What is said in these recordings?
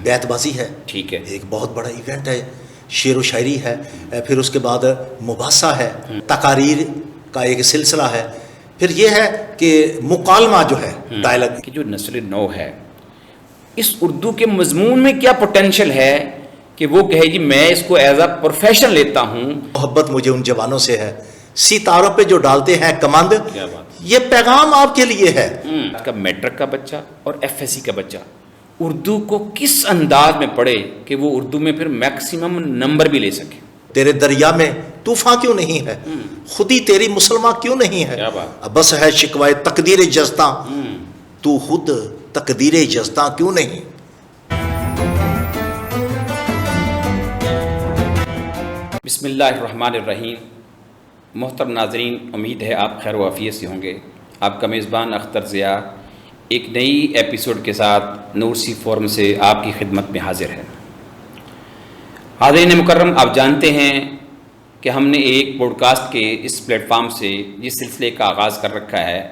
بیت بازی ہے، ٹھیک ہے، ایک بہت بڑا ایونٹ ہے، شعر و شاعری ہے، پھر اس کے بعد مباحثہ ہے، تقاریر کا ایک سلسلہ ہے، پھر یہ ہے کہ مکالمہ جو ہے ڈائلاگ. کہ جو نسل نو ہے اس اردو کے مضمون میں کیا پوٹینشیل ہے کہ وہ کہے جی میں اس کو ایز اے پروفیشن لیتا ہوں. محبت مجھے ان جوانوں سے ہے ستاروں پہ جو ڈالتے ہیں کمند. کیا بات، یہ پیغام آپ کے لیے ہے. آج کا میٹرک کا بچہ اور ایف ایس سی کا بچہ اردو کو کس انداز میں پڑھے کہ وہ اردو میں پھر میکسیمم نمبر بھی لے سکے. تیرے دریا میں طوفان کیوں نہیں ہے، خودی تیری مسلمان کیوں نہیں ہے، کیا بات، بس ہے شکوائے تقدیر جزداں، تو خود تقدیر جزداں کیوں نہیں. بسم اللہ الرحمن الرحیم. محترم ناظرین، امید ہے آپ خیر و عافیت سے ہوں گے. آپ کا میزبان اختر ضیاء ایک نئی ایپیسوڈ کے ساتھ نور سی فورم سے آپ کی خدمت میں حاضر ہے. حاضرین مکرم، آپ جانتے ہیں کہ ہم نے ایک پوڈ کاسٹ کے اس پلیٹ فارم سے جس سلسلے کا آغاز کر رکھا ہے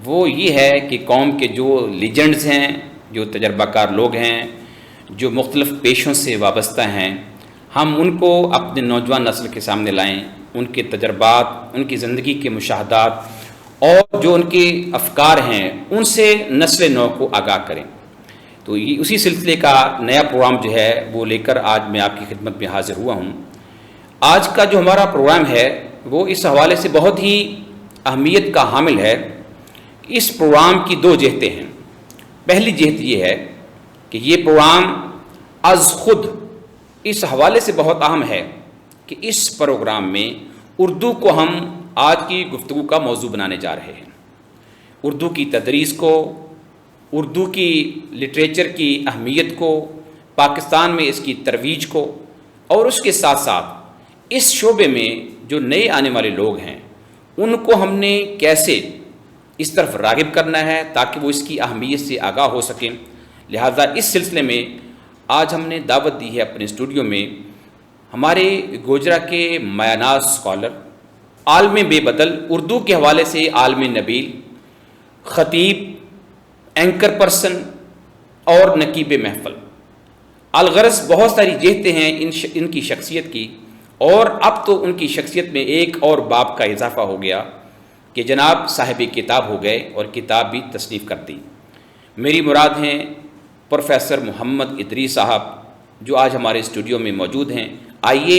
وہ یہ ہے کہ قوم کے جو لیجنڈز ہیں، جو تجربہ کار لوگ ہیں، جو مختلف پیشوں سے وابستہ ہیں، ہم ان کو اپنے نوجوان نسل کے سامنے لائیں، ان کے تجربات، ان کی زندگی کے مشاہدات اور جو ان کے افکار ہیں ان سے نسل نو کو آگاہ کریں. تو یہ اسی سلسلے کا نیا پروگرام جو ہے وہ لے کر آج میں آپ کی خدمت میں حاضر ہوا ہوں. آج کا جو ہمارا پروگرام ہے وہ اس حوالے سے بہت ہی اہمیت کا حامل ہے. اس پروگرام کی دو جہتیں ہیں. پہلی جہت یہ ہے کہ یہ پروگرام از خود اس حوالے سے بہت اہم ہے کہ اس پروگرام میں اردو کو ہم آج کی گفتگو کا موضوع بنانے جا رہے ہیں. اردو کی تدریس کو، اردو کی لٹریچر کی اہمیت کو، پاکستان میں اس کی ترویج کو، اور اس کے ساتھ ساتھ اس شعبے میں جو نئے آنے والے لوگ ہیں ان کو ہم نے کیسے اس طرف راغب کرنا ہے تاکہ وہ اس کی اہمیت سے آگاہ ہو سکیں. لہٰذا اس سلسلے میں آج ہم نے دعوت دی ہے اپنے اسٹوڈیو میں ہمارے گوجرا کے مایہ ناز اسکالر، عالم بے بدل، اردو کے حوالے سے عالم نبیل، خطیب، اینکر پرسن اور نقیب محفل. الغرض بہت ساری جہتیں ہیں ان کی شخصیت کی، اور اب تو ان کی شخصیت میں ایک اور باب کا اضافہ ہو گیا کہ جناب صاحب کتاب ہو گئے اور کتاب بھی تصنیف کر دی. میری مراد ہیں پروفیسر محمد ادریس صاحب جو آج ہمارے اسٹوڈیو میں موجود ہیں. آئیے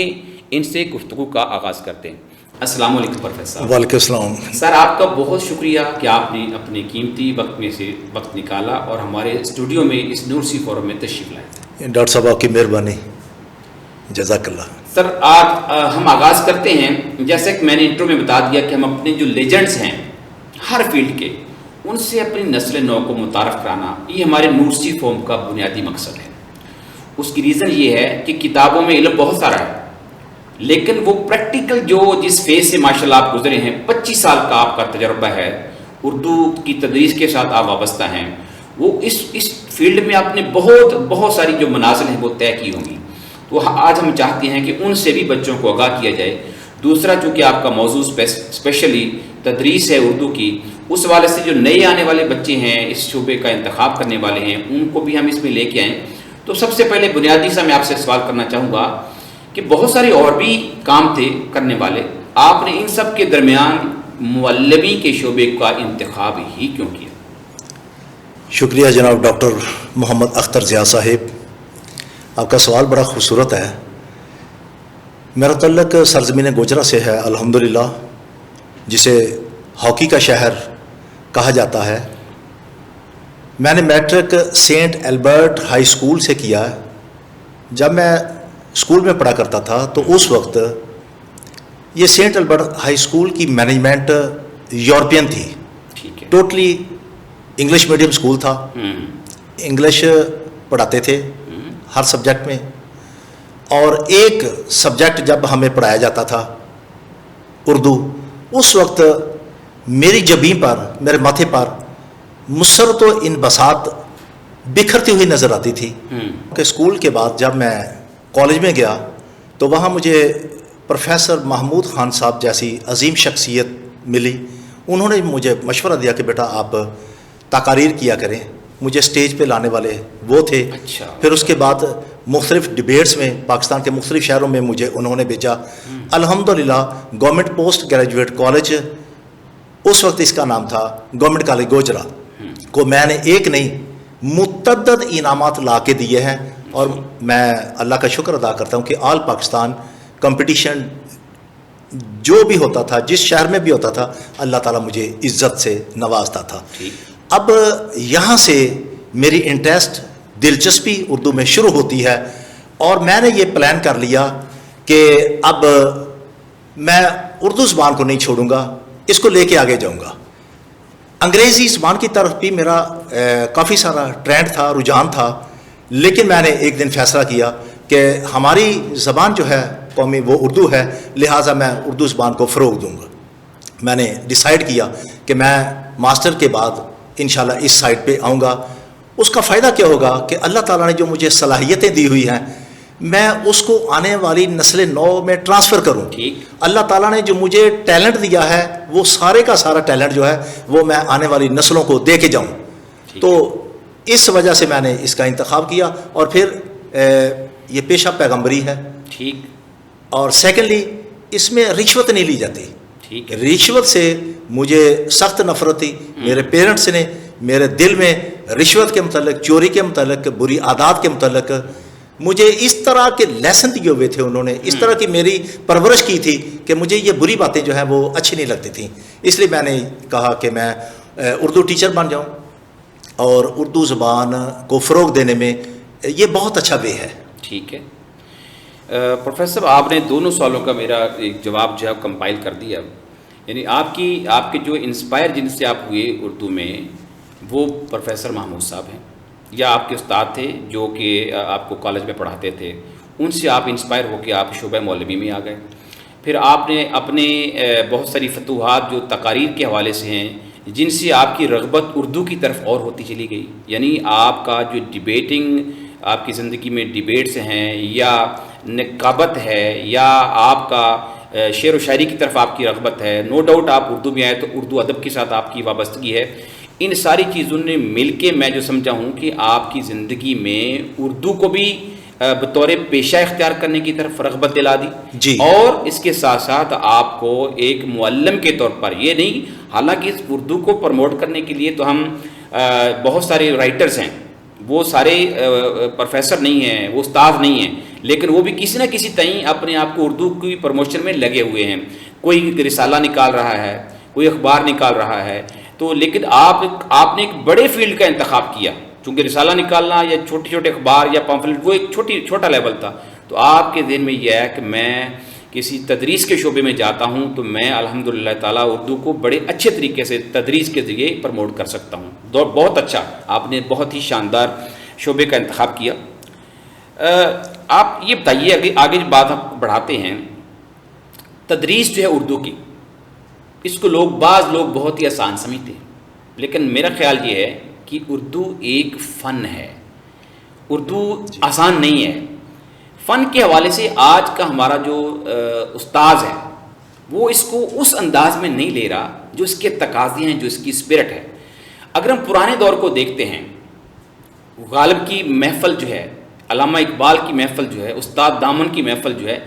ان سے گفتگو کا آغاز کرتے ہیں. السلام علیکم پروفیسر صاحب. وعلیکم السلام. سر آپ کا بہت شکریہ کہ آپ نے اپنے قیمتی وقت میں سے وقت نکالا اور ہمارے اسٹوڈیو میں اس نور سی فورم میں تشریف لائے. ڈاکٹر صاحب آپ کی مہربانی، جزاک اللہ. سر آج ہم آغاز کرتے ہیں. جیسے کہ میں نے انٹرو میں بتا دیا کہ ہم اپنے جو لیجنڈز ہیں ہر فیلڈ کے ان سے اپنی نسل نو کو متعارف کرانا یہ ہمارے نور سی فورم کا بنیادی مقصد ہے. اس کی ریزن یہ ہے کہ کتابوں میں علم بہت سارا ہے لیکن وہ پریکٹیکل جو جس فیز سے ماشاءاللہ آپ گزرے ہیں، 25 سال کا آپ کا تجربہ ہے، اردو کی تدریس کے ساتھ آپ وابستہ ہیں، وہ اس فیلڈ میں آپ نے بہت ساری جو منازل ہیں وہ طے کی ہوں گی. تو آج ہم چاہتے ہیں کہ ان سے بھی بچوں کو آگاہ کیا جائے. دوسرا چونکہ آپ کا موضوع اسپیشلی تدریس ہے اردو کی، اس حوالے سے جو نئے آنے والے بچے ہیں اس شعبے کا انتخاب کرنے والے ہیں ان کو بھی ہم اس میں لے کے آئیں. تو سب سے پہلے بنیادی سا میں آپ سے سوال کرنا چاہوں گا کہ بہت سارے اور بھی کام تھے کرنے والے، آپ نے ان سب کے درمیان معلمی کے شعبے کا انتخاب ہی کیوں کیا؟ شکریہ جناب ڈاکٹر محمد اختر ضیاء صاحب، آپ کا سوال بڑا خوبصورت ہے. میرا تعلق سرزمین گوجرا سے ہے الحمدللہ، جسے ہاکی کا شہر کہا جاتا ہے. میں نے matric saint Albert high school سے کیا ہے. جب میں اسکول میں پڑھا کرتا تھا تو اس وقت یہ سینٹ ایلبرٹ ہائی اسکول کی مینجمنٹ یورپین تھی. ٹوٹلی انگلش میڈیم اسکول تھا، انگلش پڑھاتے تھے ہر سبجیکٹ میں، اور ایک سبجیکٹ جب ہمیں پڑھایا جاتا تھا اردو، اس وقت میری جبین پر، میرے ماتھے پر مسرت و انبساط بکھرتی ہوئی نظر آتی تھی. کہ اسکول کے بعد جب میں کالج میں گیا تو وہاں مجھے پروفیسر محمود خان صاحب جیسی عظیم شخصیت ملی. انہوں نے مجھے مشورہ دیا کہ بیٹا آپ تقاریر کیا کریں، مجھے اسٹیج پہ لانے والے وہ تھے. اچھا. پھر اس کے بعد مختلف ڈبیٹس میں پاکستان کے مختلف شہروں میں مجھے انہوں نے بھیجا. الحمدللہ گورنمنٹ پوسٹ گریجویٹ کالج، اس وقت اس کا نام تھا گورنمنٹ کالج گوجرا، کو میں نے ایک نہیں متعدد انعامات لا کے دیے ہیں. اور میں اللہ کا شکر ادا کرتا ہوں کہ آل پاکستان کمپٹیشن جو بھی ہوتا تھا، جس شہر میں بھی ہوتا تھا، اللہ تعالیٰ مجھے عزت سے نوازتا تھا. اب یہاں سے میری انٹرسٹ، دلچسپی اردو میں شروع ہوتی ہے، اور میں نے یہ پلان کر لیا کہ اب میں اردو زبان کو نہیں چھوڑوں گا، اس کو لے کے آگے جاؤں گا. انگریزی زبان کی طرف بھی میرا کافی سارا ٹرینڈ تھا، رجحان تھا، لیکن میں نے ایک دن فیصلہ کیا کہ ہماری زبان جو ہے قومی وہ اردو ہے، لہٰذا میں اردو زبان کو فروغ دوں گا. میں نے ڈیسائیڈ کیا کہ میں ماسٹر کے بعد انشاءاللہ اس سائٹ پہ آؤں گا. اس کا فائدہ کیا ہوگا کہ اللہ تعالیٰ نے جو مجھے صلاحیتیں دی ہوئی ہیں میں اس کو آنے والی نسل نو میں ٹرانسفر کروں. اللہ تعالیٰ نے جو مجھے ٹیلنٹ دیا ہے وہ سارے کا سارا ٹیلنٹ جو ہے وہ میں آنے والی نسلوں کو دے کے جاؤں. تو اس وجہ سے میں نے اس کا انتخاب کیا. اور پھر یہ پیشہ پیغمبری ہے. ٹھیک. اور سیکنڈلی اس میں رشوت نہیں لی جاتی. رشوت سے مجھے سخت نفرت تھی. میرے پیرنٹس نے میرے دل میں رشوت کے متعلق، چوری کے متعلق، بری عادات کے متعلق مجھے اس طرح کے لیسن دیے ہوئے تھے. انہوں نے اس طرح کی میری پرورش کی تھی کہ مجھے یہ بری باتیں جو ہیں وہ اچھی نہیں لگتی تھیں. اس لیے میں نے کہا کہ میں اردو ٹیچر بن جاؤں، اور اردو زبان کو فروغ دینے میں یہ بہت اچھا وے ہے. ٹھیک ہے. پروفیسر صاحب، آپ نے دونوں سوالوں کا میرا ایک جواب جو ہے کمپائل کر دیا. یعنی آپ کے جو انسپائر جن سے آپ ہوئے اردو میں وہ پروفیسر محمود صاحب ہیں، یا آپ کے استاد تھے جو کہ آپ کو کالج میں پڑھاتے تھے، ان سے آپ انسپائر ہو کے آپ شعبہ مولوی میں آ گئے. پھر آپ نے اپنے بہت ساری فتوحات جو تقاریر کے حوالے سے ہیں جن سے آپ کی رغبت اردو کی طرف اور ہوتی چلی گئی. یعنی آپ کا جو ڈیبیٹنگ آپ کی زندگی میں ڈیبیٹس ہیں، یا نقابت ہے، یا آپ کا شعر و شاعری کی طرف آپ کی رغبت ہے، نو ڈاؤٹ آپ اردو میں آئے تو اردو ادب کے ساتھ آپ کی وابستگی ہے. ان ساری چیزوں نے مل کے میں جو سمجھا ہوں کہ آپ کی زندگی میں اردو کو بھی بطور پیشہ اختیار کرنے کی طرف رغبت دلا دی. جی. اور اس کے ساتھ ساتھ آپ کو ایک معلم کے طور پر یہ نہیں، حالانکہ اس اردو کو پروموٹ کرنے کے لیے تو ہم بہت سارے رائٹرز ہیں، وہ سارے پروفیسر نہیں ہیں، وہ استاد نہیں ہیں، لیکن وہ بھی کسی نہ کسی طرح اپنے آپ کو اردو کی پروموشن میں لگے ہوئے ہیں. کوئی رسالہ نکال رہا ہے، کوئی اخبار نکال رہا ہے. تو لیکن آپ نے ایک بڑے فیلڈ کا انتخاب کیا، چونکہ رسالہ نکالنا یا چھوٹے چھوٹے اخبار یا پمفلٹ وہ ایک چھوٹا لیول تھا. تو آپ کے ذہن میں یہ ہے کہ میں کسی تدریس کے شعبے میں جاتا ہوں تو میں الحمدللہ تعالیٰ اردو کو بڑے اچھے طریقے سے تدریس کے ذریعے پروموٹ کر سکتا ہوں. بہت اچھا، آپ نے بہت ہی شاندار شعبے کا انتخاب کیا. آپ یہ بتائیے، آگے بات آپ بڑھاتے ہیں، تدریس جو ہے اردو کی، اس کو بعض لوگ بہت ہی آسان سمجھتے ہیں، لیکن میرا خیال یہ ہے کہ اردو ایک فن ہے. اردو آسان نہیں ہے. فن کے حوالے سے آج کا ہمارا جو استاذ ہے وہ اس کو اس انداز میں نہیں لے رہا جو اس کے تقاضے ہیں، جو اس کی اسپرٹ ہے. اگر ہم پرانے دور کو دیکھتے ہیں، غالب کی محفل جو ہے، علامہ اقبال کی محفل جو ہے، استاد دامن کی محفل جو ہے،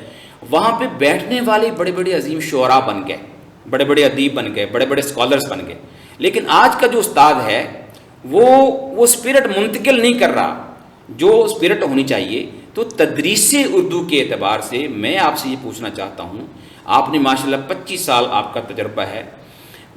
وہاں پہ بیٹھنے والے بڑے بڑے عظیم شعراء بن گئے، بڑے بڑے ادیب بن گئے، بڑے بڑے اسکالرز بن گئے. لیکن آج کا جو استاد ہے وہ اسپرٹ منتقل نہیں کر رہا جو اسپرٹ ہونی چاہیے. تو تدریس اردو کے اعتبار سے میں آپ سے یہ پوچھنا چاہتا ہوں، آپ نے ماشاءاللہ 25 سال آپ کا تجربہ ہے،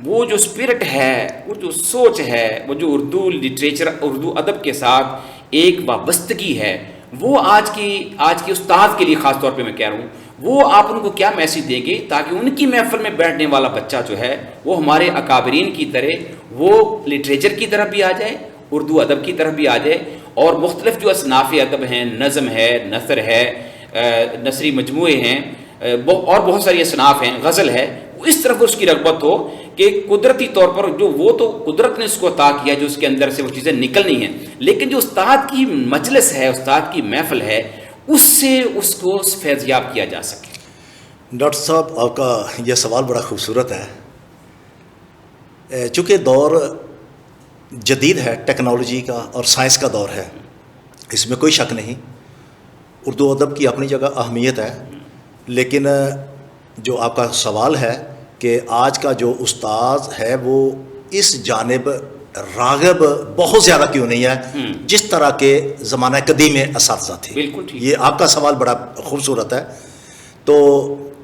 وہ جو اسپرٹ ہے، وہ جو سوچ ہے، وہ جو اردو لٹریچر، اردو ادب کے ساتھ ایک وابستگی ہے، وہ آج کے استاد کے لیے خاص طور پہ میں کہہ رہا ہوں، وہ آپ ان کو کیا میسیج دیں گے تاکہ ان کی محفل میں بیٹھنے والا بچہ جو ہے وہ ہمارے اکابرین کی طرح وہ لٹریچر کی طرف بھی آ جائے، اردو ادب کی طرف بھی آ جائے، اور مختلف جو اصناف ادب ہیں، نظم ہے، نثر ہے، نثری مجموعے ہیں، اور بہت ساری اصناف ہیں، غزل ہے، اس طرف اس کی رغبت ہو کہ قدرتی طور پر جو وہ تو قدرت نے اس کو عطا کیا جو اس کے اندر سے وہ چیزیں نکلنی ہیں، لیکن جو استاد کی مجلس ہے، استاد کی محفل ہے، اس سے اس کو فیضیاب کیا جا سکے. ڈاکٹر صاحب، آپ کا یہ سوال بڑا خوبصورت ہے. چونکہ دور جدید ہے، ٹیکنالوجی کا اور سائنس کا دور ہے، اس میں کوئی شک نہیں. اردو ادب کی اپنی جگہ اہمیت ہے، لیکن جو آپ کا سوال ہے کہ آج کا جو استاد ہے وہ اس جانب راغب بہت زیادہ کیوں نہیں ہے جس طرح کے زمانہ قدیم میں اساتذہ تھے. بالکل ٹھیک. یہ آپ کا سوال بڑا خوبصورت ہے. تو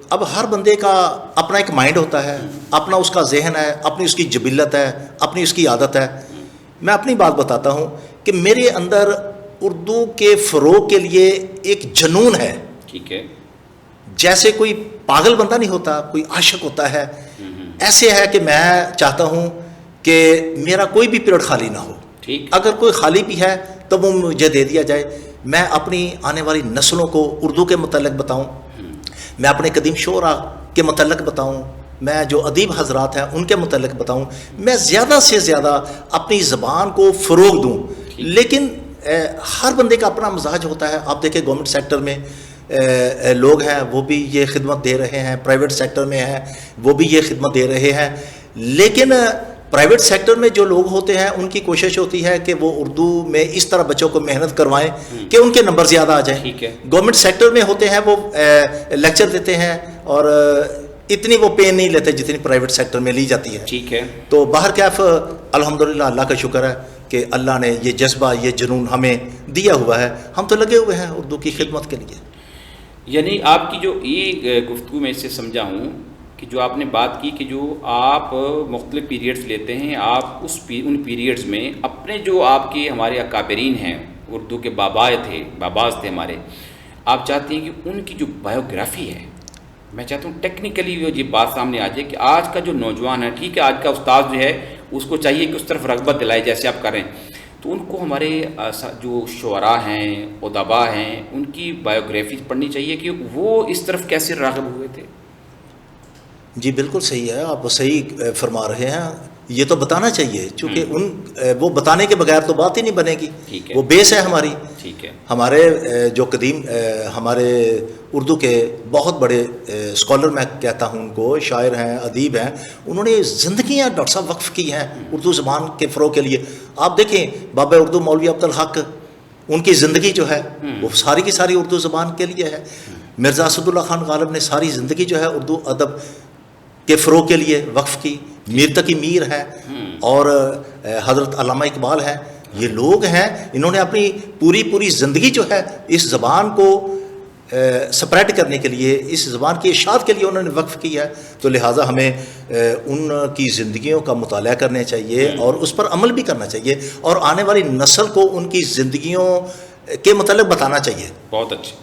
اب ہر بندے کا اپنا ایک مائنڈ ہوتا ہے، اپنا اس کا ذہن ہے، اپنی اس کی جبلت ہے، اپنی اس کی عادت ہے. میں اپنی بات بتاتا ہوں کہ میرے اندر اردو کے فروغ کے لیے ایک جنون ہے. ٹھیک ہے. جیسے کوئی پاگل بندہ نہیں ہوتا، کوئی عاشق ہوتا ہے، ایسے ہے کہ میں چاہتا ہوں کہ میرا کوئی بھی پیریڈ خالی نہ ہو. ٹھیک. اگر کوئی خالی بھی ہے تو وہ مجھے دے دیا جائے. میں اپنی آنے والی نسلوں کو اردو کے متعلق بتاؤں، میں اپنے قدیم شعراء کے متعلق بتاؤں، میں جو ادیب حضرات ہیں ان کے متعلق بتاؤں. میں زیادہ سے زیادہ اپنی زبان کو فروغ دوں. لیکن ہر بندے کا اپنا مزاج ہوتا ہے. آپ دیکھیں گورنمنٹ سیکٹر میں لوگ ہیں وہ بھی یہ خدمت دے رہے ہیں، پرائیویٹ سیکٹر میں ہیں وہ بھی یہ خدمت دے رہے ہیں. لیکن پرائیویٹ سیکٹر میں جو لوگ ہوتے ہیں ان کی کوشش ہوتی ہے کہ وہ اردو میں اس طرح بچوں کو محنت کروائیں کہ ان کے نمبر زیادہ آ جائیں. گورنمنٹ سیکٹر میں ہوتے ہیں وہ لیکچر دیتے ہیں اور اتنی وہ پین نہیں لیتے جتنی پرائیویٹ سیکٹر میں لی جاتی ہے. ٹھیک ہے. تو بہرکیف الحمدللہ اللہ کا شکر ہے کہ اللہ نے یہ جذبہ، یہ جنون ہمیں دیا ہوا ہے. ہم تو لگے ہوئے ہیں اردو کی خدمت کے لیے. یعنی آپ کی جو یہ گفتگو میں اس سے سمجھا ہوں کہ جو آپ نے بات کی کہ جو آپ مختلف پیریڈز لیتے ہیں، آپ ان پیریڈز میں اپنے جو آپ کے ہمارے اکابرین ہیں، اردو کے باباز تھے ہمارے، آپ چاہتے ہیں کہ ان کی جو بایوگرافی ہے، میں چاہتا ہوں ٹیکنیکلی یہ بات سامنے آ جائے کہ آج کا جو نوجوان ہے، ٹھیک ہے آج کا استاد جو ہے اس کو چاہیے کہ اس طرف رغبت دلائے جیسے آپ کریں، تو ان کو ہمارے جو شعراء ہیں، ادباء ہیں، ان کی بایوگرافی پڑھنی چاہیے کہ وہ اس طرف کیسے راغب ہوئے تھے. جی بالکل صحیح ہے، آپ صحیح فرما رہے ہیں. یہ تو بتانا چاہیے چونکہ وہ بتانے کے بغیر تو بات ہی نہیں بنے گی. وہ بیس ہے ہماری. ٹھیک ہے. ہمارے جو قدیم ہمارے اردو کے بہت بڑے اسکالر میں کہتا ہوں ان کو، شاعر ہیں، ادیب ہیں، انہوں نے زندگیاں ڈاکٹر صاحب وقف کی ہیں اردو زبان کے فروغ کے لیے. آپ دیکھیں بابا اردو مولوی عبدالحق، ان کی زندگی جو ہے وہ ساری کی ساری اردو زبان کے لیے ہے. مرزا اسد اللہ خان غالب نے ساری زندگی جو ہے اردو ادب کے فروغ کے لیے وقف کی. میر تقی میر ہے اور حضرت علامہ اقبال ہے. یہ لوگ ہیں، انہوں نے اپنی پوری زندگی جو ہے اس زبان کو سپریٹ کرنے کے لیے، اس زبان کی اشاعت کے لیے انہوں نے وقف کی ہے. تو لہٰذا ہمیں ان کی زندگیوں کا مطالعہ کرنا چاہیے اور اس پر عمل بھی کرنا چاہیے اور آنے والی نسل کو ان کی زندگیوں کے متعلق بتانا چاہیے. بہت اچھا.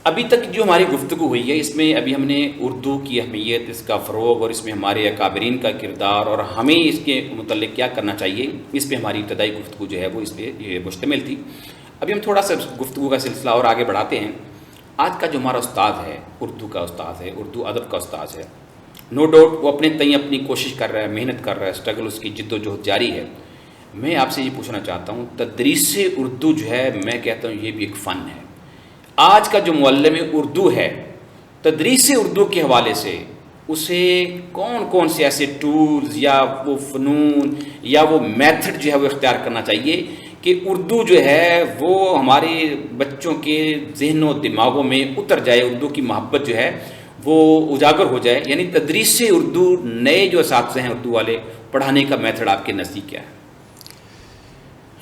ابھی تک جو ہماری گفتگو ہوئی ہے اس میں ابھی ہم نے اردو کی اہمیت، اس کا فروغ اور اس میں ہمارے اکابرین کا کردار اور ہمیں اس کے متعلق کیا کرنا چاہیے، اس پہ ہماری ابتدائی گفتگو جو ہے وہ اس پہ مشتمل تھی. ابھی ہم تھوڑا سا گفتگو کا سلسلہ اور آگے بڑھاتے ہیں. آج کا جو ہمارا استاد ہے، اردو کا استاد ہے، اردو ادب کا استاد ہے، نو ڈاؤٹ وہ اپنے تئیں اپنی کوشش کر رہا ہے، محنت کر رہا ہے، اسٹرگل اس کی جد و جہد جاری ہے. میں آپ سے یہ پوچھنا چاہتا ہوں، تدریس اردو جو ہے میں کہتا ہوں یہ بھی ایک فن ہے. آج کا جو معلم اردو ہے، تدریس اردو کے حوالے سے اسے کون سے ایسے ٹولز یا وہ فنون یا وہ میتھڈ جو ہے وہ اختیار کرنا چاہیے کہ اردو جو ہے وہ ہمارے بچوں کے ذہن و دماغوں میں اتر جائے، اردو کی محبت جو ہے وہ اجاگر ہو جائے. یعنی تدریس اردو، نئے جو اساتذہ ہیں اردو والے، پڑھانے کا میتھڈ آپ کے نزدیک کیا ہے؟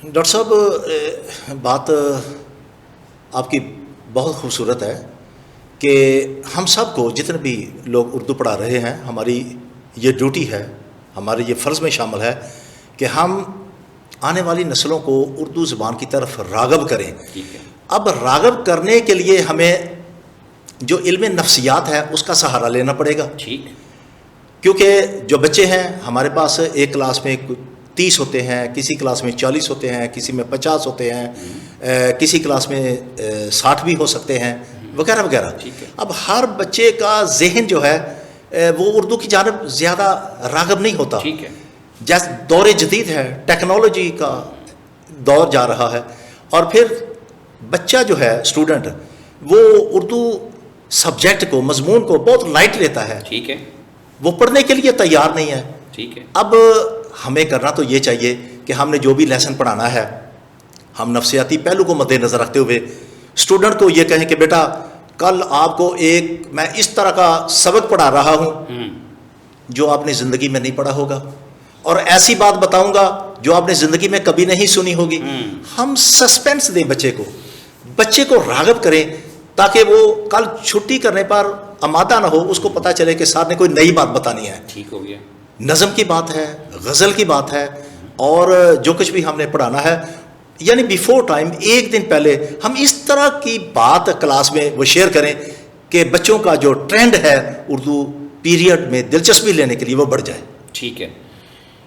ڈاکٹر صاحب بات آپ کی بہت خوبصورت ہے کہ ہم سب کو جتنے بھی لوگ اردو پڑھا رہے ہیں، ہماری یہ ڈیوٹی ہے، ہمارے یہ فرض میں شامل ہے کہ ہم آنے والی نسلوں کو اردو زبان کی طرف راغب کریں. اب راغب کرنے کے لیے ہمیں جو علم نفسیات ہے اس کا سہارا لینا پڑے گا. ٹھیک. کیونکہ جو بچے ہیں ہمارے پاس ایک کلاس میں 30 ہوتے ہیں، کسی کلاس میں 40 ہوتے ہیں، کسی میں 50 ہوتے ہیں، کسی کلاس میں 60 بھی ہو سکتے ہیں، وغیرہ وغیرہ. اب ہر بچے کا ذہن جو ہے وہ اردو کی جانب زیادہ راغب نہیں ہوتا. ٹھیک ہے. جیسے دور جدید ہے، ٹیکنالوجی کا دور جا رہا ہے، اور پھر بچہ جو ہے اسٹوڈنٹ وہ اردو سبجیکٹ کو، مضمون کو بہت لائٹ لیتا ہے. ٹھیک ہے. وہ پڑھنے کے لیے تیار نہیں ہے. ٹھیک ہے. اب ہمیں کرنا تو یہ چاہیے کہ ہم نے جو بھی لیسن پڑھانا ہے ہم نفسیاتی پہلو کو مد نظر رکھتے ہوئے اسٹوڈنٹ کو یہ کہیں کہ بیٹا کل آپ کو میں اس طرح کا سبق پڑھا رہا ہوں جو آپ نے زندگی میں نہیں پڑھا ہوگا، اور ایسی بات بتاؤں گا جو آپ نے زندگی میں کبھی نہیں سنی ہوگی. ہم سسپینس دیں بچے کو راغب کریں تاکہ وہ کل چھٹی کرنے پر آمادہ نہ ہو، اس کو پتہ چلے کہ سر نے کوئی نئی بات بتانی ہے. ٹھیک ہو گیا. نظم کی بات ہے، غزل کی بات ہے، اور جو کچھ بھی ہم نے پڑھانا ہے یعنی بیفور ٹائم ایک دن پہلے ہم اس طرح کی بات کلاس میں وہ شیئر کریں کہ بچوں کا جو ٹرینڈ ہے اردو پیریڈ میں دلچسپی لینے کے لیے وہ بڑھ جائے. ٹھیک ہے.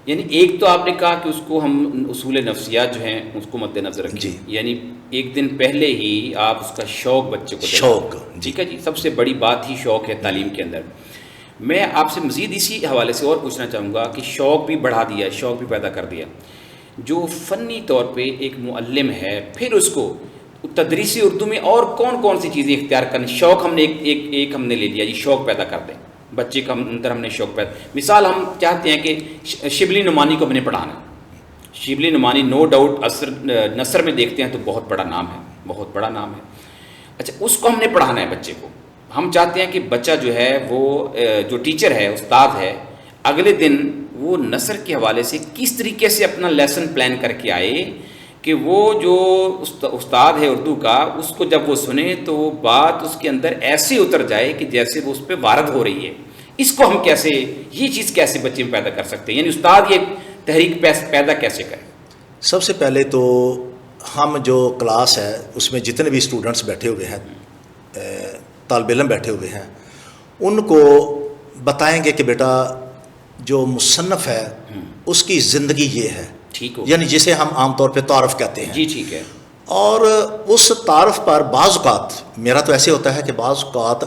یعنی ایک تو آپ نے کہا کہ اس کو ہم اصول نفسیات جو ہیں اس کو مد نظر رکھیں. جی. یعنی ایک دن پہلے ہی آپ اس کا شوق بچے کو دیں. شوق. ٹھیک ہے جی. سب سے بڑی بات ہی شوق ہے تعلیم کے اندر. میں آپ سے مزید اسی حوالے سے اور پوچھنا چاہوں گا کہ شوق بھی بڑھا دیا، شوق بھی پیدا کر دیا. جو فنی طور پہ ایک معلم ہے پھر اس کو تدریسی اردو میں اور کون کون سی چیزیں اختیار کریں. شوق ہم نے ایک ہم نے لے لیا جی، شوق پیدا کر دیں بچے کا اندر. ہم نے شوق پیدا، مثال ہم چاہتے ہیں کہ شبلی نعمانی کو ہم نے پڑھانا. شبلی نعمانی نو ڈاؤٹ نثر میں دیکھتے ہیں تو بہت بڑا نام ہے، بہت بڑا نام ہے. اچھا اس کو ہم نے پڑھانا ہے بچے کو. ہم چاہتے ہیں کہ بچہ جو ہے وہ جو ٹیچر ہے استاد ہے اگلے دن وہ نثر کے حوالے سے کس طریقے سے اپنا لیسن پلان کر کے آئے کہ وہ جو استاد ہے اردو کا اس کو جب وہ سنے تو وہ بات اس کے اندر ایسے اتر جائے کہ جیسے وہ اس پہ وارد ہو رہی ہے. اس کو ہم کیسے، یہ چیز کیسے بچے میں پیدا کر سکتے ہیں؟ یعنی استاد یہ تحریک پیدا کیسے کرے؟ سب سے پہلے تو ہم جو کلاس ہے اس میں جتنے بھی اسٹوڈنٹس بیٹھے ہوئے ہیں، طالب علم بیٹھے ہوئے ہیں، ان کو بتائیں گے کہ بیٹا جو مصنف ہے اس کی زندگی یہ ہے. ٹھیک ہو. یعنی جسے ہم عام طور پہ تعارف کہتے ہیں. جی ٹھیک ہے. اور اس تعارف پر بعض اوقات میرا تو ایسے ہوتا ہے کہ بعض اوقات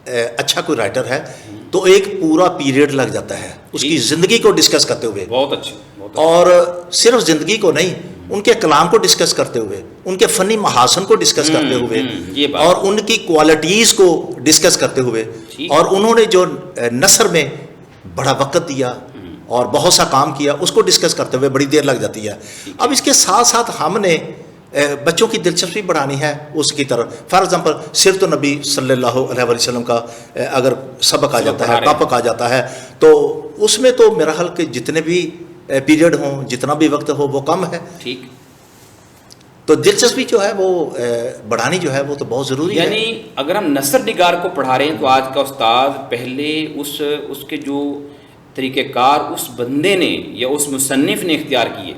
اچھا کوئی رائٹر ہے تو ایک پورا پیریڈ لگ جاتا ہے اس کی زندگی کو ڈسکس کرتے ہوئے. بہت اچھا. اور صرف زندگی کو نہیں، ان کے کلام کو ڈسکس کرتے ہوئے، ان کے فنی محاسن کو ڈسکس کرتے ہوئے، اور ان کی کوالٹیز کو ڈسکس کرتے ہوئے، اور انہوں نے جو نثر میں بڑا وقت دیا اور بہت سا کام کیا اس کو ڈسکس کرتے ہوئے بڑی دیر لگ جاتی ہے. اب اس کے ساتھ ساتھ ہم نے بچوں کی دلچسپی بڑھانی ہے اس کی طرف. فار ایگزامپل سیرت النبی صلی اللہ علیہ وسلم کا اگر سبق آ جاتا ہے، ٹاپک آ جاتا ہے، تو اس میں تو میرا خیال کہ جتنے بھی پیریڈ ہوں، جتنا بھی وقت ہو وہ کم ہے. ٹھیک. تو دلچسپی جو ہے وہ بڑھانی جو ہے وہ تو بہت ضروری ہے. یعنی اگر ہم نثر نگار کو پڑھا رہے ہیں تو آج کا استاد پہلے اس کے جو طریقہ کار اس بندے نے یا اس مصنف نے اختیار کیے،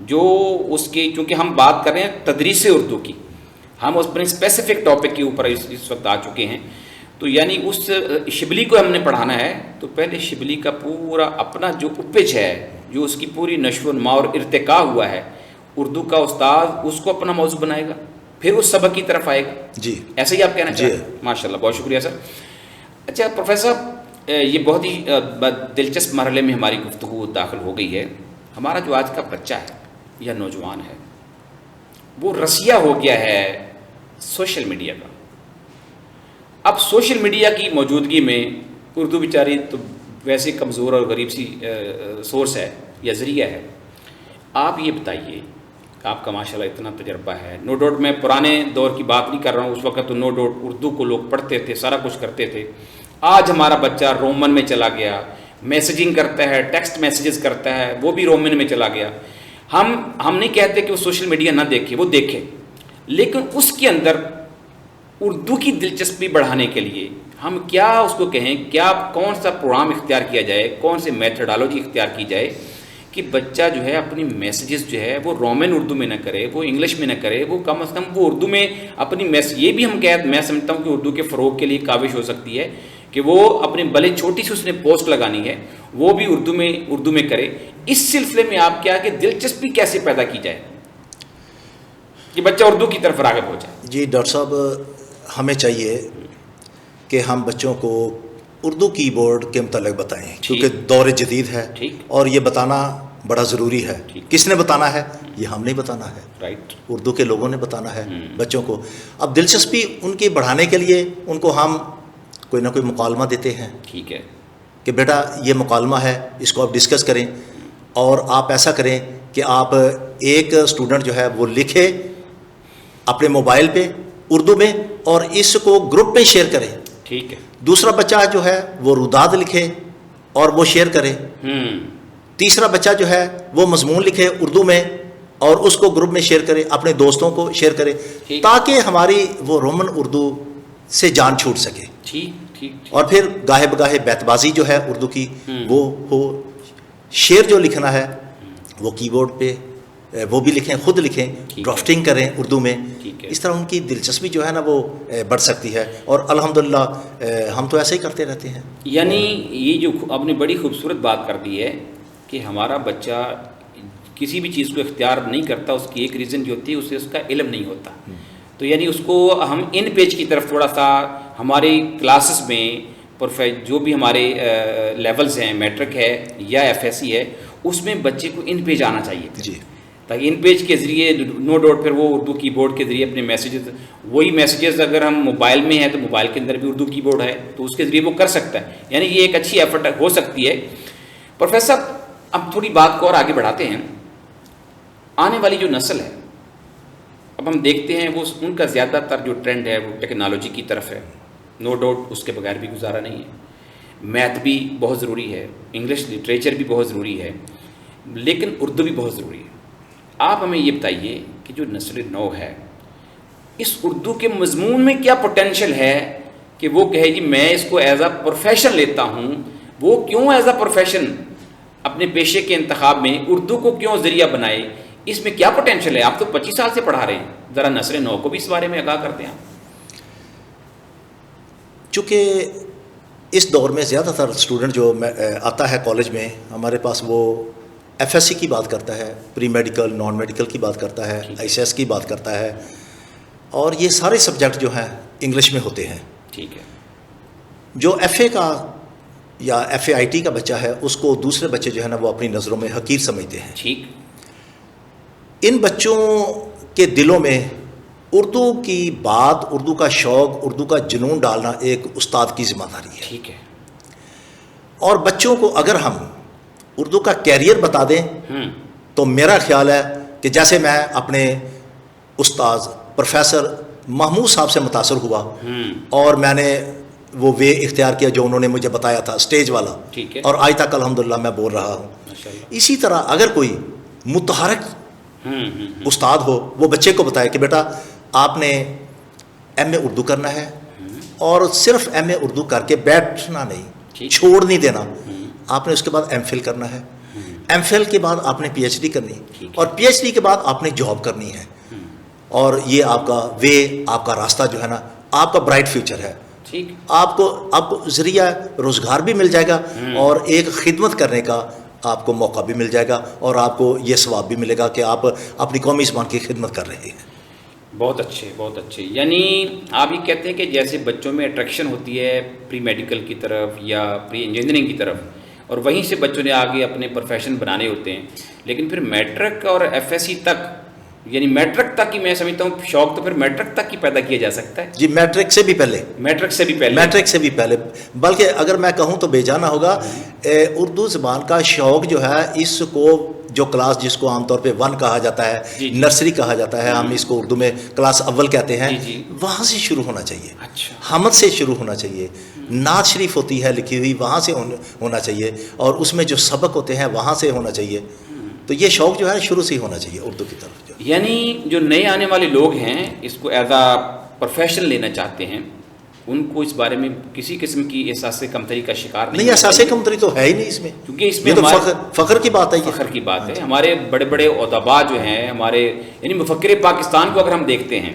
جو اس کے، چونکہ ہم بات کر رہے ہیں تدریس اردو کی، ہم اس پر اسپیسیفک ٹاپک کے اوپر اس وقت آ چکے ہیں. تو یعنی اس شبلی کو ہم نے پڑھانا ہے تو پہلے شبلی کا پورا اپنا جو اپج ہے، جو اس کی پوری نشو و نما اور ارتقاء ہوا ہے، اردو کا استاد اس کو اپنا موضوع بنائے گا، پھر اس سبق کی طرف آئے گا. جی ایسا ہی آپ کہنا چاہتے ہیں؟ ماشاء اللہ، بہت شکریہ سر. اچھا پروفیسر صاحب، یہ بہت ہی دلچسپ مرحلے میں ہماری گفتگو داخل ہو گئی ہے. ہمارا جو آج کا بچہ ہے یا نوجوان ہے وہ رسیا ہو گیا ہے سوشل میڈیا کا. اب سوشل میڈیا کی موجودگی میں اردو بیچاری تو ویسے کمزور اور غریب سی سورس ہے یا ذریعہ ہے. آپ یہ بتائیے، آپ کا ماشاءاللہ اتنا تجربہ ہے. نو ڈاؤٹ میں پرانے دور کی بات نہیں کر رہا ہوں، اس وقت تو نو ڈاؤٹ اردو کو لوگ پڑھتے تھے، سارا کچھ کرتے تھے. آج ہمارا بچہ رومن میں چلا گیا، میسیجنگ کرتا ہے، ٹیکسٹ میسیجز کرتا ہے، وہ بھی رومن میں چلا گیا. ہم نہیں کہتے کہ وہ سوشل میڈیا نہ دیکھے، وہ دیکھے، لیکن اس کے اندر اردو کی دلچسپی بڑھانے کے لیے ہم کیا اس کو کہیں، کیا کون سا پروگرام اختیار کیا جائے، کون سے میتھڈالوجی اختیار کی جائے کہ بچہ جو ہے اپنی میسیجز جو ہے وہ رومن اردو میں نہ کرے، وہ انگلش میں نہ کرے، وہ کم از کم وہ اردو میں اپنی یہ بھی میں سمجھتا ہوں کہ اردو کے فروغ کے لیے کاوش ہو سکتی ہے کہ وہ اپنی بھلے چھوٹی سی اس نے پوسٹ لگانی ہے وہ بھی اردو میں کرے. اس سلسلے میں آپ کیا کہ دلچسپی کیسے پیدا کی جائے کہ بچہ اردو کی طرف راغب ہو جائے؟ جی ڈاکٹر صاحب، ہمیں چاہیے کہ ہم بچوں کو اردو کی بورڈ کے متعلق بتائیں، کیونکہ دور جدید ہے اور یہ بتانا بڑا ضروری ہے. کس نے بتانا ہے؟ یہ ہم نہیں بتانا ہے، رائٹ، اردو کے لوگوں نے بتانا ہے بچوں کو. اب دلچسپی ان کی بڑھانے کے لیے ان کو ہم کوئی نہ کوئی مکالمہ دیتے ہیں. ٹھیک ہے کہ بیٹا یہ مکالمہ ہے، اس کو آپ ڈسکس کریں، اور آپ ایسا کریں کہ آپ ایک اسٹوڈنٹ جو ہے وہ لکھے اپنے موبائل پہ اردو میں اور اس کو گروپ میں شیئر کرے. ٹھیک ہے. دوسرا بچہ جو ہے وہ روداد لکھے اور وہ شیئر کرے. تیسرا بچہ جو ہے وہ مضمون لکھے اردو میں اور اس کو گروپ میں شیئر کرے, اپنے دوستوں کو شیئر کرے, تاکہ ہماری وہ رومن اردو سے جان چھوٹ سکے. اور پھر گاہے بگاہے بیت بازی جو ہے اردو کی وہ ہو. شعر جو لکھنا ہے وہ کی بورڈ پہ وہ بھی لکھیں, خود لکھیں, ڈرافٹنگ کریں اردو میں. اس طرح ان کی دلچسپی جو ہے نا وہ بڑھ سکتی ہے, اور الحمدللہ ہم تو ایسے ہی کرتے رہتے ہیں. یعنی یہ جو آپ نے بڑی خوبصورت بات کر دی ہے کہ ہمارا بچہ کسی بھی چیز کو اختیار نہیں کرتا, اس کی ایک ریزن جو ہوتی ہے اسے اس کا علم نہیں ہوتا. تو یعنی اس کو ہم ان پیج کی طرف تھوڑا سا ہماری کلاسز میں جو بھی ہمارے لیولز ہیں, میٹرک ہے یا ایف ایس سی ہے, اس میں بچے کو ان پیج آنا چاہیے جی, تاکہ ان پیج کے ذریعے نو ڈاؤٹ پھر وہ اردو کی بورڈ کے ذریعے اپنے میسیجز, وہی میسیجز اگر ہم موبائل میں ہیں تو موبائل کے اندر بھی اردو کی بورڈ ہے تو اس کے ذریعے وہ کر سکتا ہے. یعنی یہ ایک اچھی ایفرٹ ہو سکتی ہے. پروفیسر اب تھوڑی بات کو اور آگے بڑھاتے ہیں. آنے والی جو نسل ہے اب ہم دیکھتے ہیں وہ ان کا زیادہ تر جو ٹرینڈ ہے وہ ٹیکنالوجی کی طرف ہے. نو ڈاؤٹ اس کے بغیر بھی گزارا نہیں ہے. میتھ بھی بہت ضروری ہے, انگلش لٹریچر بھی بہت ضروری ہے, لیکن اردو بھی بہت ضروری ہے. آپ ہمیں یہ بتائیے کہ جو نسل نو ہے اس اردو کے مضمون میں کیا پوٹینشیل ہے کہ وہ کہے جی میں اس کو ایز اے پروفیشن لیتا ہوں. وہ کیوں ایز اے پروفیشن اپنے پیشے کے انتخاب میں اردو کو کیوں ذریعہ بنائے, اس میں کیا پوٹینشیل ہے؟ آپ تو 25 سال سے پڑھا رہے ہیں, ذرا نسل نو کو بھی اس بارے میں آگاہ کرتے ہیں. چونکہ اس دور میں زیادہ تر اسٹوڈنٹ جو آتا ہے کالج میں ہمارے پاس وہ ایف ایس سی کی بات کرتا ہے, پری میڈیکل نان میڈیکل کی بات کرتا ہے, آئی سی ایس کی بات کرتا ہے, اور یہ سارے سبجیکٹ جو ہیں انگلش میں ہوتے ہیں. ٹھیک ہے. جو ایف اے کا یا ایف اے آئی ٹی کا بچہ ہے اس کو دوسرے بچے جو ہے نا وہ اپنی نظروں میں حقیر سمجھتے ہیں. ٹھیک. ان بچوں کے دلوں میں اردو کی بات, اردو کا شوق, اردو کا جنون ڈالنا ایک استاد کی ذمہ داری ہے. ٹھیک ہے. اور بچوں کو اگر ہم اردو کا کیریئر بتا دیں تو میرا خیال ہے کہ جیسے میں اپنے استاذ پروفیسر محمود صاحب سے متاثر ہوا اور میں نے وہ وے اختیار کیا جو انہوں نے مجھے بتایا تھا اسٹیج والا, اور آج تک الحمدللہ میں بول رہا ہوں. اسی طرح اگر کوئی متحرک استاد ہو وہ بچے کو بتائے کہ بیٹا آپ نے ایم اے اردو کرنا ہے, اور صرف ایم اے اردو کر کے بیٹھنا نہیں, چھوڑ نہیں دینا, آپ نے اس کے بعد ایم فل کرنا ہے, ایم فل کے بعد آپ نے پی ایچ ڈی کرنی, اور پی ایچ ڈی کے بعد آپ نے جاب کرنی ہے. اور یہ آپ کا وے, آپ کا راستہ جو ہے نا آپ کا برائٹ فیوچر ہے. آپ کو ذریعہ روزگار بھی مل جائے گا اور ایک خدمت کرنے کا آپ کو موقع بھی مل جائے گا, اور آپ کو یہ ثواب بھی ملے گا کہ آپ اپنی قومی زبان کی خدمت کر رہے ہیں. بہت اچھے, بہت اچھے. یعنی آپ یہ کہتے ہیں کہ جیسے بچوں میں اٹریکشن ہوتی ہے پری میڈیکل کی طرف یا پری انجینئرنگ کی طرف, اور وہیں سے بچوں نے آگے اپنے پروفیشن بنانے ہوتے ہیں, لیکن پھر میٹرک اور ایف ایس سی تک, یعنی میٹرک تک ہی میں سمجھتا ہوں شوق تو پھر میٹرک تک ہی پیدا کیا جا سکتا ہے. جی, میٹرک سے بھی پہلے, میٹرک سے بھی پہلے, میٹرک سے بھی پہلے. بلکہ اگر میں کہوں تو بے جانا ہوگا, اردو زبان کا شوق جو ہے اس کو جو کلاس جس کو عام طور پہ 1 کہا جاتا ہے, نرسری کہا جاتا ہے, ہم اس کو اردو میں کلاس اول کہتے ہیں, وہاں سے شروع ہونا چاہیے. حمد سے شروع ہونا چاہیے, نعت شریف ہوتی ہے لکھی ہوئی وہاں سے ہونا چاہیے, اور اس میں جو سبق ہوتے ہیں وہاں سے ہونا چاہیے. تو یہ شوق جو ہے شروع سے ہی ہونا چاہیے اردو کی طرف. یعنی جو نئے آنے والے لوگ ہیں اس کو ایز اے پروفیشن لینا چاہتے ہیں, ان کو اس بارے میں کسی قسم کی احساس کمتری کا شکار نہیں. احساس کمتری تو ہے ہی نہیں اس میں, کیونکہ اس میں تو فخر کی بات ہے. فخر کی بات ہے. ہمارے بڑے بڑے ادبا جو ہیں ہمارے, یعنی مفکر پاکستان کو اگر ہم دیکھتے ہیں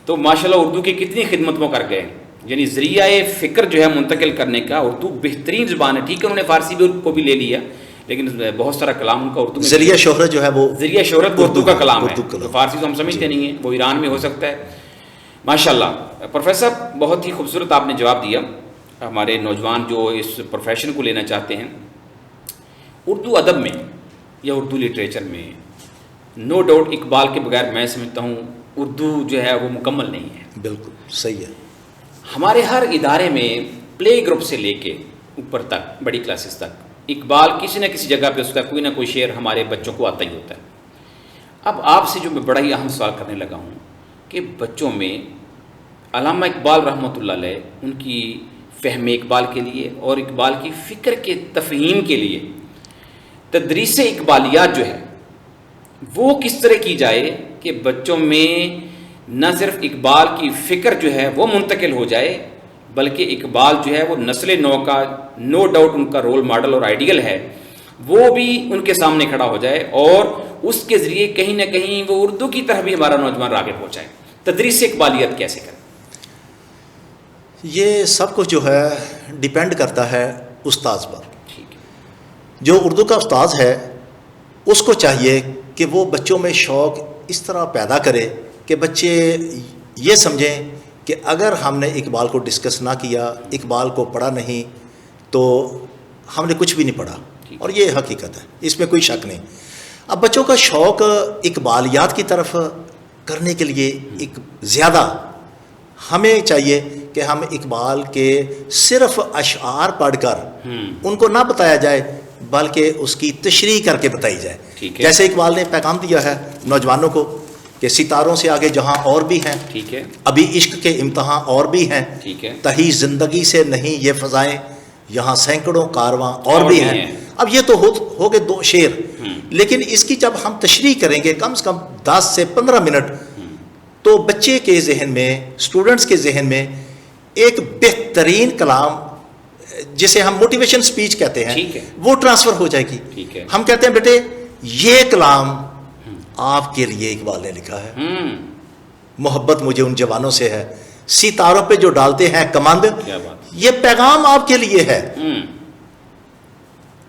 تو ماشاءاللہ اردو کی کتنی خدمت وہ کر گئے. یعنی ذریعہ فکر جو ہے منتقل کرنے کا اردو بہترین زبان ہے. ٹھیک ہے, انہوں نے فارسی بھی کو بھی لے لیا, لیکن بہت سارا کلام ان کا اردو میں. ذریعہ شہرت جو ہے وہ ذریعہ شہرت اردو کا کلام ہے, تو فارسی تو ہم سمجھتے نہیں ہیں, وہ ایران میں ہو سکتا ہے. ماشاءاللہ. پروفیسر بہت ہی خوبصورت آپ نے جواب دیا. ہمارے نوجوان جو اس پروفیشن کو لینا چاہتے ہیں اردو ادب میں یا اردو لٹریچر میں, نو ڈاؤٹ اقبال کے بغیر میں سمجھتا ہوں اردو جو ہے وہ مکمل نہیں ہے. بالکل صحیح ہے. ہمارے ہر ادارے میں پلے گروپ سے لے کے اوپر تک بڑی کلاسز تک اقبال کسی نہ کسی جگہ پہ اس کا کوئی نہ کوئی شعر ہمارے بچوں کو آتا ہی ہوتا ہے. اب آپ سے جو میں بڑا ہی اہم سوال کرنے لگا ہوں کہ بچوں میں علامہ اقبال رحمۃ اللہ علیہ ان کی فہم اقبال کے لیے اور اقبال کی فکر کے تفہیم کے لیے تدریس اقبالیات جو ہے وہ کس طرح کی جائے کہ بچوں میں نہ صرف اقبال کی فکر جو ہے وہ منتقل ہو جائے بلکہ اقبال جو ہے وہ نسل نو کا نو ڈاؤٹ ان کا رول ماڈل اور آئیڈیل ہے وہ بھی ان کے سامنے کھڑا ہو جائے اور اس کے ذریعے کہیں نہ کہیں وہ اردو کی طرح بھی ہمارا نوجوان راغب ہو جائے. تدریس اقبالیت کیسے کریں؟ یہ سب کچھ جو ہے ڈیپینڈ کرتا ہے استاذ پر. ٹھیک ہے. جو اردو کا استاذ ہے اس کو چاہیے کہ وہ بچوں میں شوق اس طرح پیدا کرے کہ بچے یہ سمجھیں کہ اگر ہم نے اقبال کو ڈسکس نہ کیا، اقبال کو پڑھا نہیں، تو ہم نے کچھ بھی نہیں پڑھا. اور یہ حقیقت ہے، اس میں کوئی شک نہیں. اب بچوں کا شوق اقبالیات کی طرف کرنے کے لیے ایک زیادہ ہمیں چاہیے کہ ہم اقبال کے صرف اشعار پڑھ کر ان کو نہ بتایا جائے بلکہ اس کی تشریح کر کے بتائی جائے. جیسے اقبال نے پیغام دیا ہے نوجوانوں کو کہ ستاروں سے آگے جہاں اور بھی ہیں، ٹھیک ہے، ابھی عشق کے امتحان اور بھی ہیں، ٹھیک ہے، تہی زندگی سے نہیں یہ فضائیں، یہاں سینکڑوں کارواں اور بھی ہیں. اب یہ تو ہو گئے 2 شعر، لیکن اس کی جب ہم تشریح کریں گے کم سے کم 10 سے 15 منٹ تو بچے کے ذہن میں، اسٹوڈنٹس کے ذہن میں ایک بہترین کلام جسے ہم موٹیویشن سپیچ کہتے ہیں وہ ٹرانسفر ہو جائے گی. ہم کہتے ہیں بیٹے یہ کلام آپ کے لیے اقبال نے لکھا ہے، محبت مجھے ان جوانوں سے ہے، ستاروں پہ جو ڈالتے ہیں کمند، یہ پیغام آپ کے لیے ہے.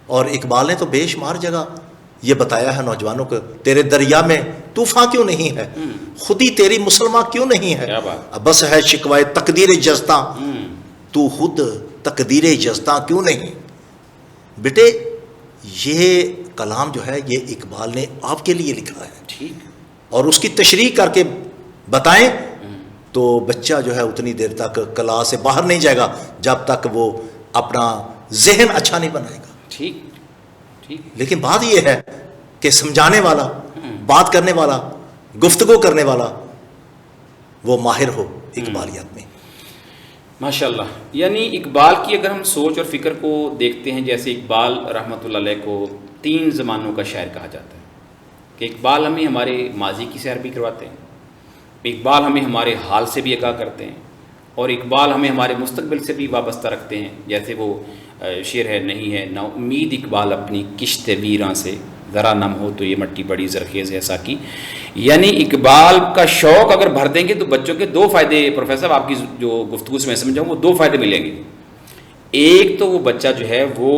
اور اقبال نے تو بے شمار جگہ یہ بتایا ہے نوجوانوں کو، تیرے دریا میں طوفان کیوں نہیں ہے، خودی تیری مسلمان کیوں نہیں ہے، بس ہے شکوائے تقدیر جزداں، تو خود تقدیر جزداں کیوں نہیں. بیٹے یہ کلام جو ہے یہ اقبال نے آپ کے لیے لکھا ہے، اور اس کی تشریح کر کے بتائیں تو بچہ جو ہے اتنی دیر تک کلاس سے باہر نہیں جائے گا جب تک وہ اپنا ذہن اچھا نہیں بنائے گا. لیکن بات یہ ہے کہ سمجھانے والا، بات کرنے والا، گفتگو کرنے والا وہ ماہر ہو اقبالیات میں. ماشاءاللہ. یعنی اقبال کی اگر ہم سوچ اور فکر کو دیکھتے ہیں، جیسے اقبال رحمۃ اللہ علیہ کو 3 زمانوں کا شاعر کہا جاتا ہے کہ اقبال ہمیں ہمارے ماضی کی سیر بھی کرواتے ہیں، اقبال ہمیں ہمارے حال سے بھی آگاہ کرتے ہیں، اور اقبال ہمیں ہمارے مستقبل سے بھی وابستہ رکھتے ہیں. جیسے وہ شعر ہے، نہیں ہے نا امید اقبال اپنی کشت ویراں سے، ذرا نم ہو تو یہ مٹی بڑی زرخیز ہے ساکی. یعنی اقبال کا شوق اگر بھر دیں گے تو بچوں کے 2 فائدے، پروفیسر آپ کی جو گفتگو سے میں سمجھاؤں وہ 2 فائدے ملیں گے. ایک تو وہ بچہ جو ہے وہ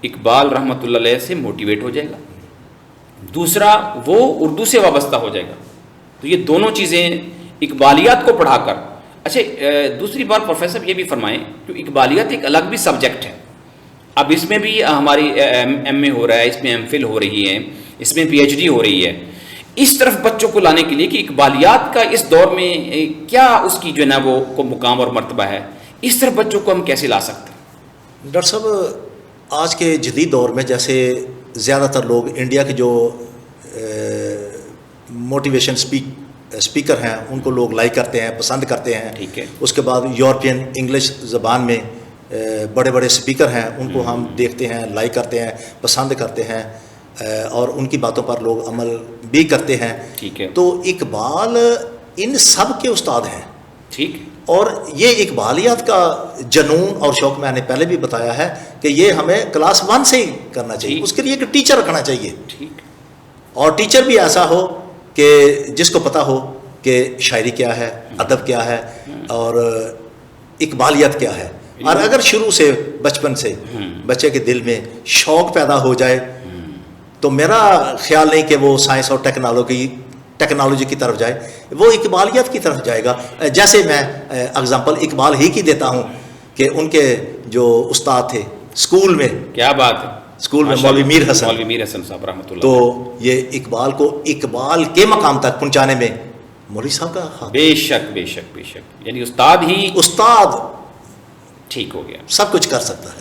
اقبال رحمۃ اللہ علیہ سے موٹیویٹ ہو جائے گا، دوسرا وہ اردو سے وابستہ ہو جائے گا. تو یہ دونوں چیزیں اقبالیات کو پڑھا کر. اچھا دوسری بات پروفیسر یہ بھی فرمائیں کہ اقبالیات ایک الگ بھی سبجیکٹ ہے. اب اس میں بھی ہماری ایم اے ہو رہا ہے، اس میں ایم فل ہو رہی ہے، اس میں پی ایچ ڈی ہو رہی ہے. اس طرف بچوں کو لانے کے لیے کہ اقبالیات کا اس دور میں کیا اس کی جو ہے نا وہ کو مقام اور مرتبہ ہے، اس طرف بچوں کو ہم کیسے لا سکتے ہیں؟ ڈاکٹر صاحب آج کے جدید دور میں جیسے زیادہ تر لوگ انڈیا کے جو موٹیویشن اسپیکر ہیں ان کو لوگ لائک کرتے ہیں، پسند کرتے ہیں. ٹھیک ہے. اس کے بعد یورپین انگلش زبان میں بڑے بڑے اسپیکر ہیں، ان کو ہم دیکھتے ہیں، لائک کرتے ہیں، پسند کرتے ہیں، اور ان کی باتوں پر لوگ عمل بھی کرتے ہیں. ٹھیک ہے. تو اقبال ان سب کے استاد ہیں. ٹھیک. اور یہ اقبالیات کا جنون اور شوق میں نے پہلے بھی بتایا ہے کہ یہ ہمیں کلاس 1 سے ہی کرنا چاہیے. اس کے لیے ایک ٹیچر رکھنا چاہیے. ٹھیک. اور ٹیچر بھی ایسا ہو کہ جس کو پتہ ہو کہ شاعری کیا ہے، ادب کیا ہے، اور اقبالیت کیا ہے. اور اگر شروع سے بچپن سے بچے کے دل میں شوق پیدا ہو جائے تو میرا خیال نہیں کہ وہ سائنس اور ٹیکنالوجی کی طرف جائے، وہ اقبالیت کی طرف جائے گا. جیسے میں اگزامپل اقبال ہی کی دیتا ہوں کہ ان کے جو استاد تھے اسکول میں، کیا بات ہے، اسکول میں مولوی میر حسن صاحب رحمۃ اللہ، تو یہ اقبال کو اقبال کے مقام تک پہنچانے میں مولوی صاحب کا ہاتھ. بے شک یعنی استاد ہی استاد ٹھیک ہو گیا، سب کچھ کر سکتا ہے.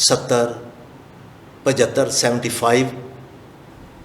70, 75, 75,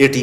80।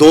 2,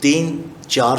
3-4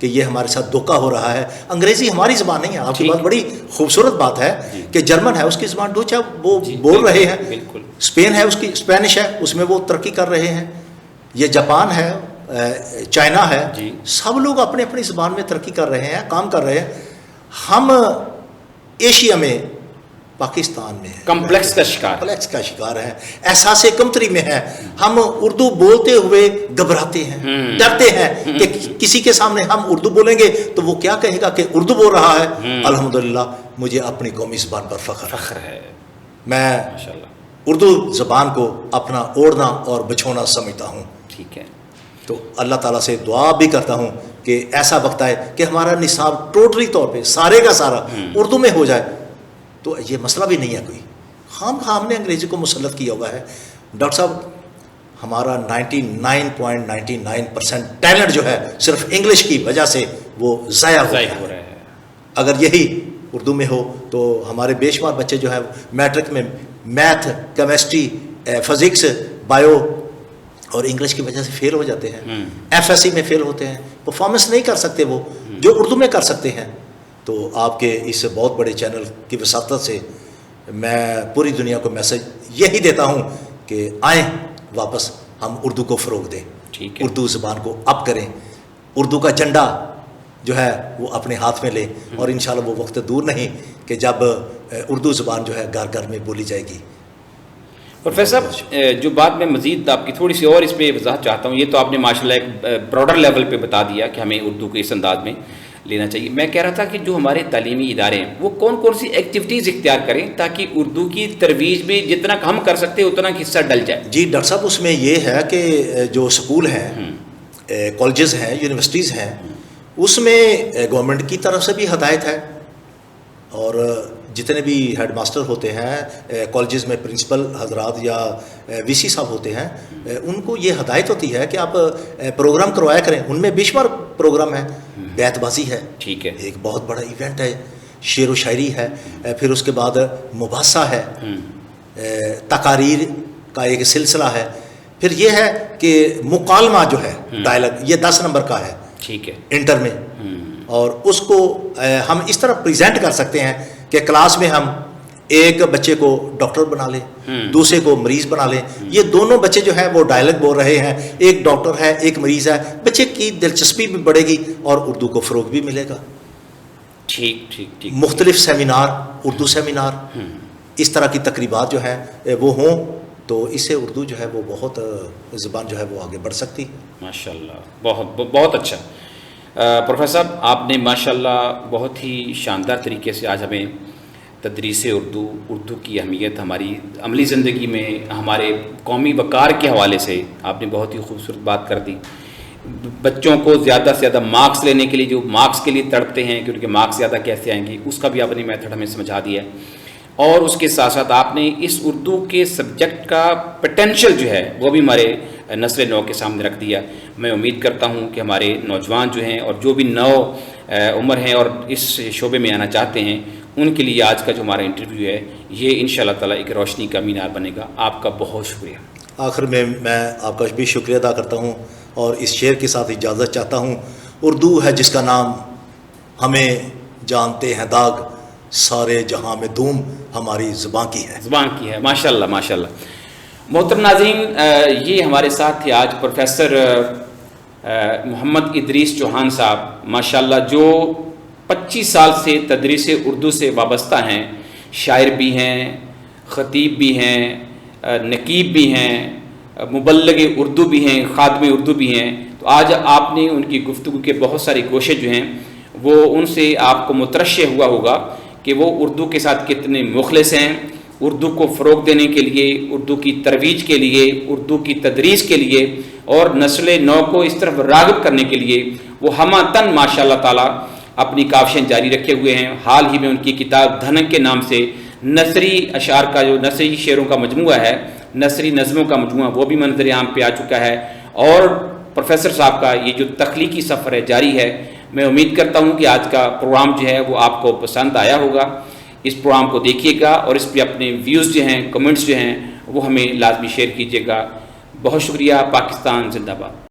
کہ یہ ہمارے ساتھ دھوکہ ہو رہا ہے. انگریزی ہماری زبان نہیں ہے. آپ کی بات بڑی خوبصورت بات ہے کہ جرمن ہے اس کی زبان ڈوچا وہ بول رہے ہیں, اسپین ہے اس کی اسپینش ہے اس میں وہ ترقی کر رہے ہیں, یہ جاپان ہے, چائنا ہے, سب لوگ اپنے اپنی زبان میں ترقی کر رہے ہیں, کام کر رہے ہیں. ہم ایشیا میں پاکستان میں کمپلیکس کا شکار ہیں, احساس کمتری میں ہیں. ہم اردو بولتے ہوئے گھبراتے ہیں, ڈرتے ہیں کہ کسی کے سامنے ہم اردو بولیں گے تو وہ کیا کہے گا کہ اردو بول رہا ہے. الحمدللہ مجھے اپنی قومی زبان پر فخر ہے. میں اردو زبان کو اپنا اوڑھنا اور بچھونا سمجھتا ہوں. ٹھیک ہے. تو اللہ تعالیٰ سے دعا بھی کرتا ہوں کہ ایسا وقت آئے کہ ہمارا نصاب ٹوٹلی طور پہ سارے کا سارا اردو میں ہو جائے. تو یہ مسئلہ بھی نہیں ہے کوئی. ہم نے انگریزی کو مسلط کیا ہوا ہے. ڈاکٹر صاحب ہمارا 99.99% ٹیلنٹ جو ہے صرف انگلش کی وجہ سے وہ ضائع ہو رہا ہے. اگر یہی اردو میں ہو تو ہمارے بے شمار بچے جو ہے میٹرک میں میتھ, کیمسٹری, فزکس, بایو اور انگلش کی وجہ سے فیل ہو جاتے ہیں, ایف ایس سی میں فیل ہوتے ہیں, پرفارمنس نہیں کر سکتے وہ جو اردو میں کر سکتے ہیں. تو آپ کے اس بہت بڑے چینل کی وساطت سے میں پوری دنیا کو میسج یہی دیتا ہوں کہ آئیں واپس ہم اردو کو فروغ دیں, اردو زبان کو اپ کریں, اردو کا جھنڈا جو ہے وہ اپنے ہاتھ میں لیں, اور انشاءاللہ وہ وقت دور نہیں کہ جب اردو زبان جو ہے گھر گھر میں بولی جائے گی. پروفیسر صاحب جو بات میں مزید آپ کی تھوڑی سی اور اس پہ وضاحت چاہتا ہوں. یہ تو آپ نے ماشاءاللہ ایک براڈر لیول پہ بتا دیا کہ ہمیں اردو کو اس انداز میں لینا چاہیے. میں کہہ رہا تھا کہ جو ہمارے تعلیمی ادارے ہیں وہ کون کون سی ایکٹیویٹیز اختیار کریں تاکہ اردو کی ترویج میں جتنا ہم کر سکتے ہیں اتنا حصہ ڈل جائے. جی ڈاکٹر صاحب اس میں یہ ہے کہ جو اسکول ہیں, کالجز ہیں, یونیورسٹیز ہیں, اس میں گورنمنٹ کی طرف سے بھی ہدایت ہے, اور جتنے بھی ہیڈ ماسٹر ہوتے ہیں کالجز میں پرنسپل حضرات یا وی سی صاحب ہوتے ہیں, ان کو یہ ہدایت ہوتی ہے کہ آپ پروگرام کروایا کریں. ان میں بے شمار پروگرام ہے, بیت بازی ہے, ٹھیک ہے, ایک بہت بڑا ایونٹ ہے, شعر و شاعری ہے, پھر اس کے بعد مباحثہ ہے, تقاریر کا ایک سلسلہ ہے, پھر یہ ہے کہ مکالمہ جو ہے ڈائلاگ یہ 10 نمبر کا ہے, ٹھیک ہے, انٹر میں, اور اس کو ہم اس طرح پریزنٹ کر سکتے ہیں کہ کلاس میں ہم ایک بچے کو ڈاکٹر بنا لیں, دوسرے کو مریض بنا لیں. یہ دونوں بچے جو ہیں وہ ڈائلاگ بول رہے ہیں, ایک ڈاکٹر ہے ایک مریض ہے, بچے کی دلچسپی بھی بڑھے گی اور اردو کو فروغ بھی ملے گا. ٹھیک ٹھیک ٹھیک. مختلف سیمینار, اردو سیمینار, اس طرح کی تقریبات جو ہیں وہ ہوں تو اس سے اردو جو ہے وہ بہت زبان جو ہے وہ آگے بڑھ سکتی. ماشاءاللہ, بہت اچھا. پروفیسر صاحب آپ نے ماشاءاللہ بہت ہی شاندار طریقے سے آج ہمیں تدریس اردو کی اہمیت ہماری عملی زندگی میں ہمارے قومی وقار کے حوالے سے آپ نے بہت ہی خوبصورت بات کر دی. بچوں کو زیادہ سے زیادہ مارکس لینے کے لیے جو مارکس کے لیے تڑپتے ہیں کہ ان کے مارکس زیادہ کیسے آئیں گے, اس کا بھی آپ نے میتھڈ ہمیں سمجھا دیا ہے. اور اس کے ساتھ ساتھ آپ نے اس اردو کے سبجیکٹ کا پوٹینشیل جو ہے وہ بھی ہمارے نسل نو کے سامنے رکھ دیا. میں امید کرتا ہوں کہ ہمارے نوجوان جو ہیں اور جو بھی نو عمر ہیں اور اس شعبے میں آنا چاہتے ہیں ان کے لیے آج کا جو ہمارا انٹرویو ہے یہ انشاءاللہ تعالیٰ ایک روشنی کا مینار بنے گا. آپ کا بہت شکریہ. آخر میں آپ کا بھی شکریہ ادا کرتا ہوں اور اس شعر کے ساتھ اجازت چاہتا ہوں. اردو ہے جس کا نام ہمیں جانتے ہیں داغ, سارے جہاں میں دھوم ہماری زبان کی ہے. ماشاءاللہ ماشاءاللہ. محترم ناظرین, یہ ہمارے ساتھ تھے آج پروفیسر محمد ادریس چوہان صاحب ماشاءاللہ, جو 25 سال سے تدریس اردو سے وابستہ ہیں. شاعر بھی ہیں, خطیب بھی ہیں, نقیب بھی ہیں, مبلغ اردو بھی ہیں, خادم اردو بھی ہیں. تو آج آپ نے ان کی گفتگو کے بہت ساری گوشے جو ہیں وہ ان سے آپ کو مترشح ہوا ہوگا کہ وہ اردو کے ساتھ کتنے مخلص ہیں, اردو کو فروغ دینے کے لیے, اردو کی ترویج کے لیے, اردو کی تدریس کے لیے اور نسل نو کو اس طرف راغب کرنے کے لیے وہ ہمہ تن ماشاء اللہ تعالیٰ اپنی کاوشیں جاری رکھے ہوئے ہیں. حال ہی میں ان کی کتاب دھنک کے نام سے نثری اشعار کا جو نثری شعروں کا مجموعہ ہے, نثری نظموں کا مجموعہ, وہ بھی منظر عام پہ آ چکا ہے. اور پروفیسر صاحب کا یہ جو تخلیقی سفر ہے جاری ہے. میں امید کرتا ہوں کہ آج کا پروگرام جو ہے وہ آپ کو پسند آیا ہوگا. اس پروگرام کو دیکھیے گا اور اس پہ اپنے ویوز جو ہیں, کمنٹس جو ہیں وہ ہمیں لازمی شیئر کیجیے گا. بہت شکریہ. پاکستان زندہ باد.